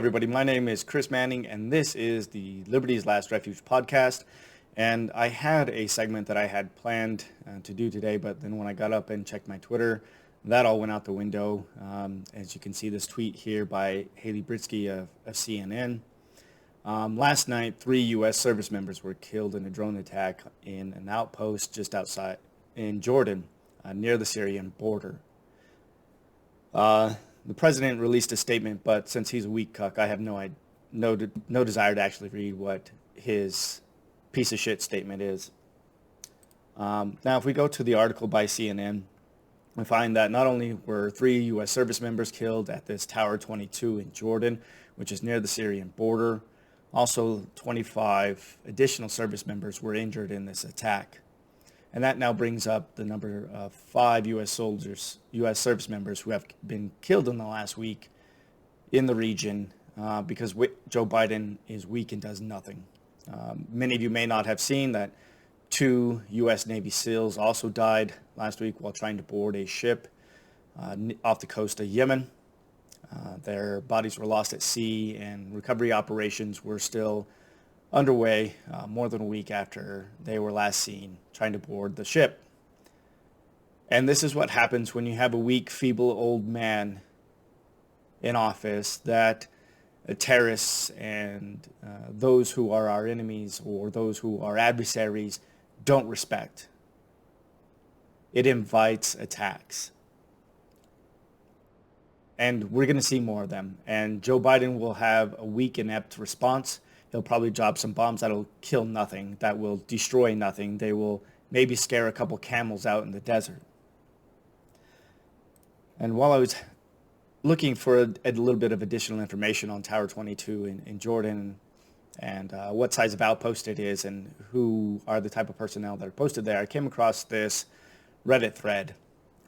everybody. My name is Chris Manning, and this is the Liberty's Last Refuge podcast. And I had a segment that I had planned to do today, but then when I got up and checked my Twitter, that all went out the window. As you can see, this tweet here by Haley Britsky of CNN. Last night, 3 U.S. service members were killed in a drone attack in an outpost just outside in Jordan, near the Syrian border. The president released a statement, but since he's a weak cuck, I have no desire to actually read what his piece of shit statement is. Now, if we go to the article by CNN, we find that not only were 3 U.S. service members killed at this Tower 22 in Jordan, which is near the Syrian border, also 25 additional service members were injured in this attack. And that now brings up the number of 5 U.S. soldiers, U.S. service members who have been killed in the last week in the region because Joe Biden is weak and does nothing. Many of you may not have seen that 2 U.S. Navy SEALs also died last week while trying to board a ship off the coast of Yemen. Their bodies were lost at sea, and recovery operations were still underway more than a week after they were last seen trying to board the ship. And this is what happens when you have a weak, feeble old man in office that terrorists and those who are our enemies or those who are adversaries don't respect. It invites attacks. And we're going to see more of them. And Joe Biden will have a weak, inept response. He'll probably drop some bombs that'll kill nothing, that will destroy nothing. They will maybe scare a couple camels out in the desert. And while I was looking for a little bit of additional information on Tower 22 in Jordan and what size of outpost it is and who are the type of personnel that are posted there, I came across this Reddit thread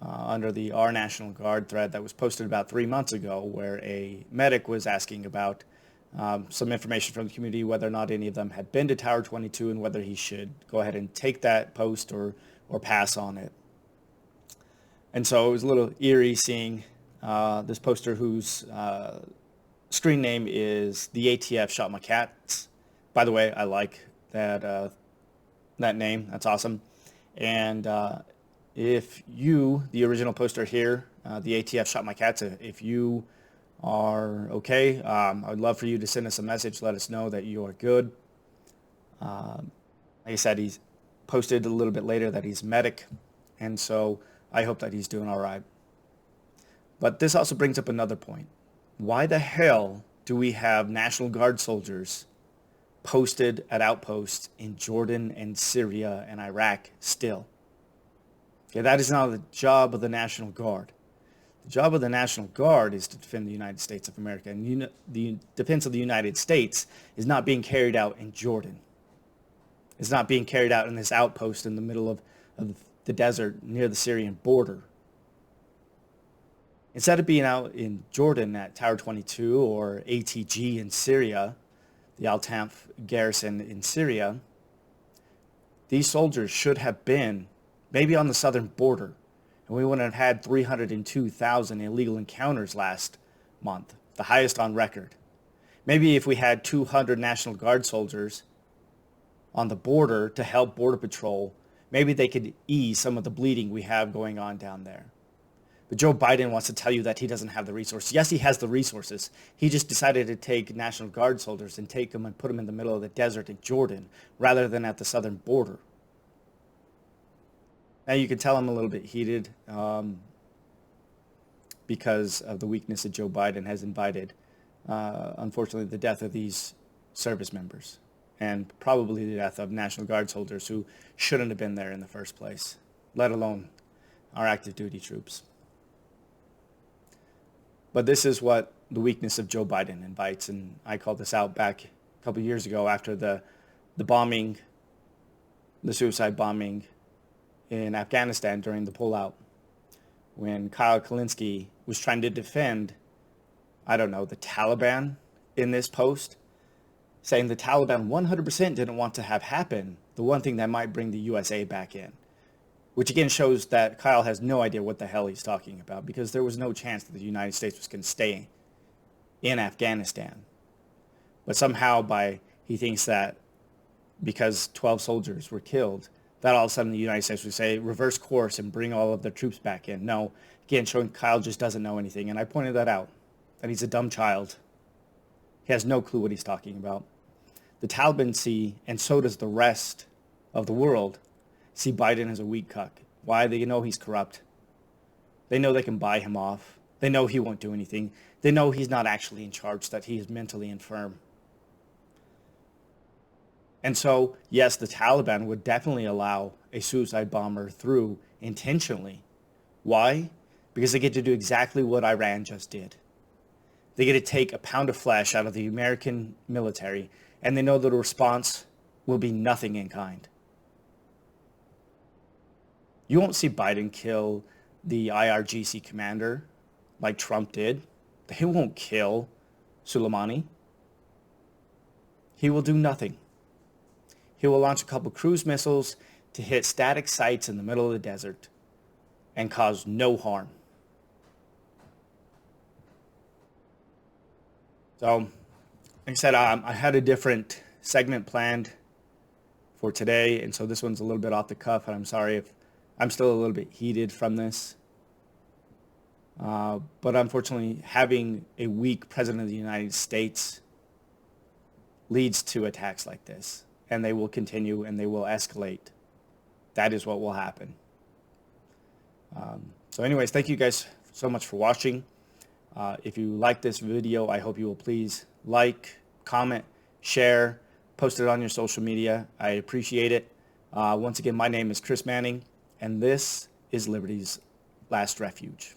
under the Our National Guard thread that was posted about 3 months ago, where a medic was asking about some information from the community, whether or not any of them had been to Tower 22 and whether he should go ahead and take that post or pass on it. And so it was a little eerie seeing this poster whose screen name is "The ATF Shot My Cats." By the way, I like that name. That's awesome. And if you, the original poster here, "The ATF Shot My Cats," if you are okay, I'd love for you to send us a message. Let us know that you are good. Like I said, he's posted a little bit later that he's medic, and so I hope that he's doing all right. But this also brings up another point. Why the hell do we have National Guard soldiers posted at outposts in Jordan and Syria and Iraq still? Okay, that is not the job of the National Guard. The job of the National Guard is to defend the United States of America, and the defense of the United States is not being carried out in Jordan. It's not being carried out in this outpost in the middle of the desert near the Syrian border. Instead of being out in Jordan at Tower 22 or ATG in Syria, the Al-Tanf garrison in Syria, these soldiers should have been maybe on the southern border. And we wouldn't have had 302,000 illegal encounters last month, the highest on record. Maybe if we had 200 National Guard soldiers on the border to help Border Patrol, maybe they could ease some of the bleeding we have going on down there. But Joe Biden wants to tell you that he doesn't have the resources. Yes, he has the resources. He just decided to take National Guard soldiers and take them and put them in the middle of the desert in Jordan rather than at the southern border. Now you can tell I'm a little bit heated because of the weakness that Joe Biden has invited, unfortunately, the death of these service members and probably the death of National Guard soldiers who shouldn't have been there in the first place, let alone our active duty troops. But this is what the weakness of Joe Biden invites, and I called this out back a couple of years ago after the bombing, the suicide bombing in Afghanistan during the pullout, when Kyle Kalinske was trying to defend, the Taliban in this post, saying the Taliban 100% didn't want to have happen, the one thing that might bring the USA back in. Which again shows that Kyle has no idea what the hell he's talking about, because there was no chance that the United States was going to stay in Afghanistan. But somehow he thinks that because 12 soldiers were killed, that all of a sudden the United States would say reverse course and bring all of their troops back in. No, again, showing Kyle just doesn't know anything. And I pointed that out, that he's a dumb child. He has no clue what he's talking about. The Taliban see, and so does the rest of the world, see Biden as a weak cuck. Why? They know he's corrupt. They know they can buy him off. They know he won't do anything. They know he's not actually in charge, that he is mentally infirm. And so, yes, the Taliban would definitely allow a suicide bomber through intentionally. Why? Because they get to do exactly what Iran just did. They get to take a pound of flesh out of the American military, and they know that the response will be nothing in kind. You won't see Biden kill the IRGC commander like Trump did. He won't kill Soleimani. He will do nothing. He will launch a couple cruise missiles to hit static sites in the middle of the desert and cause no harm. So, like I said, I had a different segment planned for today, and so this one's a little bit off the cuff, and I'm sorry if I'm still a little bit heated from this. But unfortunately, having a weak president of the United States leads to attacks like this, and they will continue and they will escalate. That is what will happen. So anyways, thank you guys so much for watching. If you like this video, I hope you will please like, comment, share, post it on your social media. I appreciate it. Once again, my name is Chris Manning, and this is Liberty's Last Refuge.